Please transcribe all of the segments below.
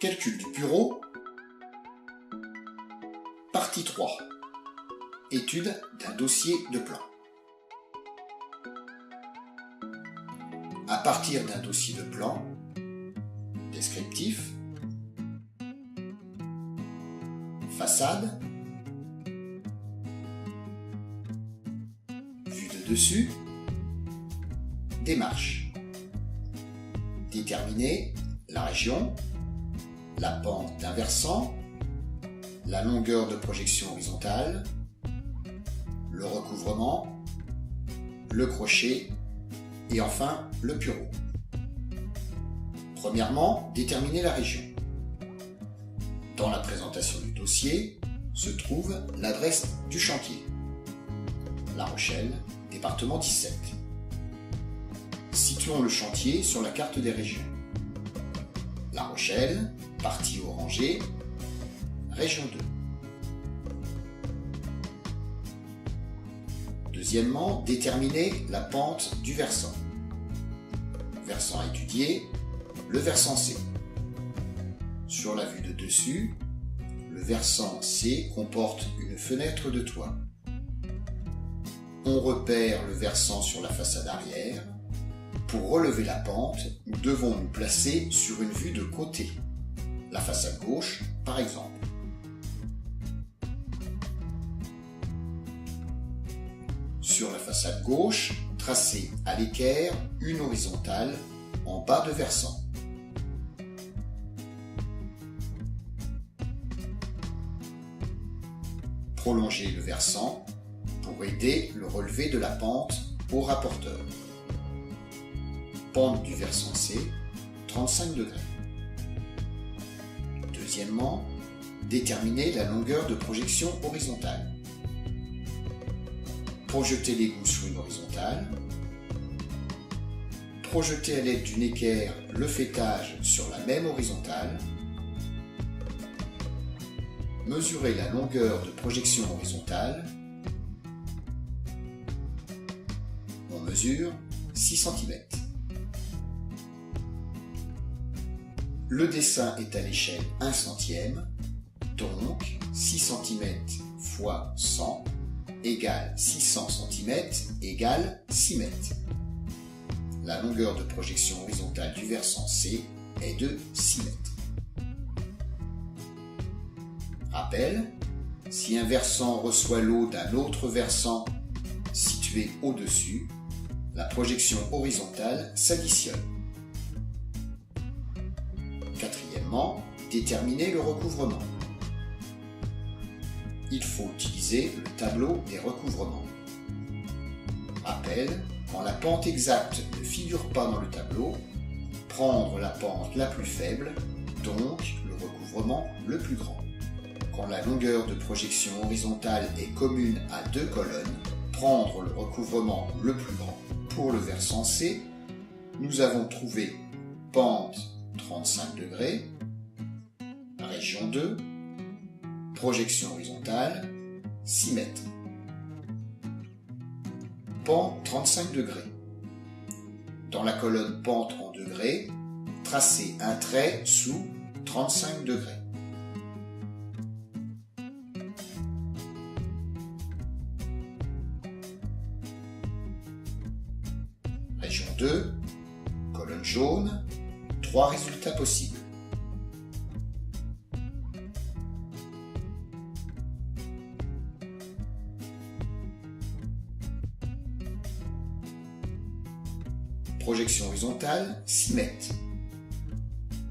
Calcul du bureau. Partie 3. Étude d'un dossier de plan. À partir d'un dossier de plan, descriptif, façade, vue de dessus, démarche. Déterminer la région, la pente d'un versant, la longueur de projection horizontale, le recouvrement, le crochet et enfin le bureau. Premièrement, déterminer la région. Dans la présentation du dossier se trouve l'adresse du chantier. La Rochelle, département 17. Situons le chantier sur la carte des régions. La Rochelle, partie orangée, région 2. Deuxièmement, déterminer la pente du versant. Versant à étudier, le versant C. Sur la vue de dessus, le versant C comporte une fenêtre de toit. On repère le versant sur la façade arrière. Pour relever la pente, nous devons nous placer sur une vue de côté, la façade gauche par exemple. Sur la façade gauche, tracez à l'équerre une horizontale en bas de versant. Prolongez le versant pour aider le relevé de la pente au rapporteur. Pente du versant C, 35 degrés. Deuxièmement, déterminer la longueur de projection horizontale. Projetez l'égout sur une horizontale. Projetez à l'aide d'une équerre le faîtage sur la même horizontale. Mesurez la longueur de projection horizontale. On mesure 6 cm. Le dessin est à l'échelle 1 centième, donc 6 cm fois 100 égale 600 cm égale 6 mètres. La longueur de projection horizontale du versant C est de 6 mètres. Rappel, si un versant reçoit l'eau d'un autre versant situé au-dessus, la projection horizontale s'additionne. Quatrièmement, déterminer le recouvrement. Il faut utiliser le tableau des recouvrements. Rappel, quand la pente exacte ne figure pas dans le tableau, prendre la pente la plus faible, donc le recouvrement le plus grand. Quand la longueur de projection horizontale est commune à deux colonnes, prendre le recouvrement le plus grand. Pour le versant C, nous avons trouvé pente 35 degrés, région 2, projection horizontale 6 mètres. Pente 35 degrés. Dans la colonne pente en degrés, tracez un trait sous 35 degrés. Région 2, colonne jaune, 3 résultats possibles. Projection horizontale, 6 mètres.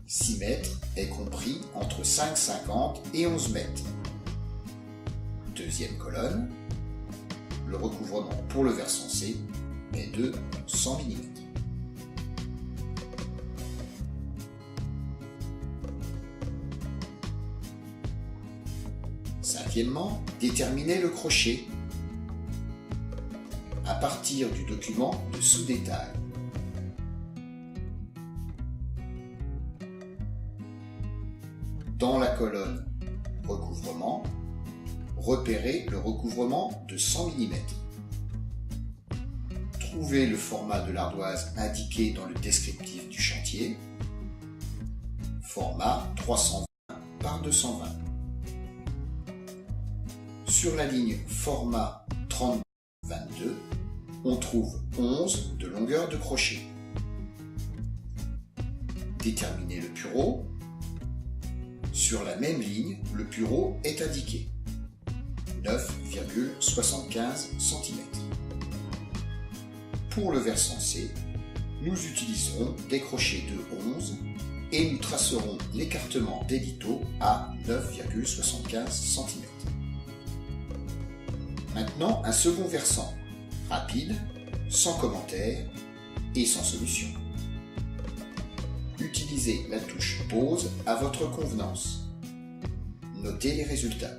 6 mètres est compris entre 5,50 et 11 mètres. Deuxième colonne, le recouvrement pour le versant C est de 100 mm. Cinquièmement, déterminer le crochet à partir du document de sous-détail. Dans la colonne recouvrement, repérez le recouvrement de 100 mm. Trouvez le format de l'ardoise indiqué dans le descriptif du chantier. format 320 par 220. Sur la ligne format 3022, on trouve 11 de longueur de crochet. Déterminez le pureau. Sur la même ligne, le pureau est indiqué. 9,75 cm. Pour le versant C, nous utiliserons des crochets de 11 et nous tracerons l'écartement des lithos à 9,75 cm. Maintenant, un second versant, rapide, sans commentaire et sans solution. Utilisez la touche pause à votre convenance. Notez les résultats.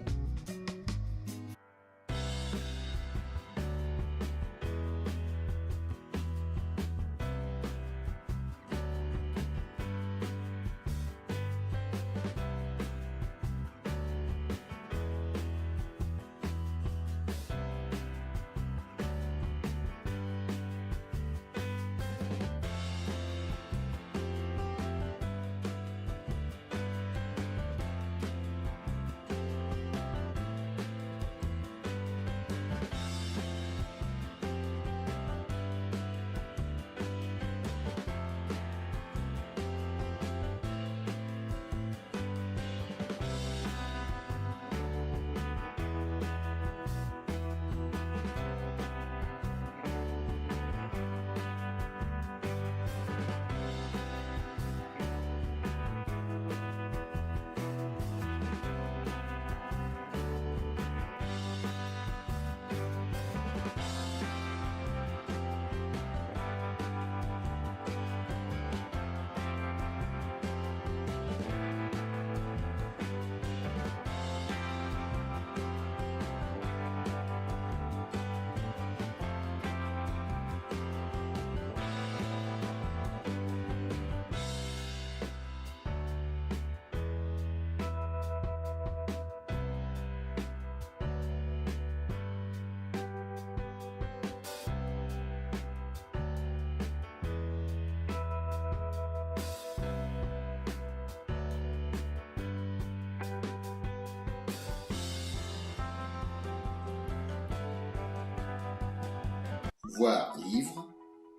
Voir livre,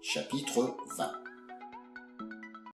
chapitre 20.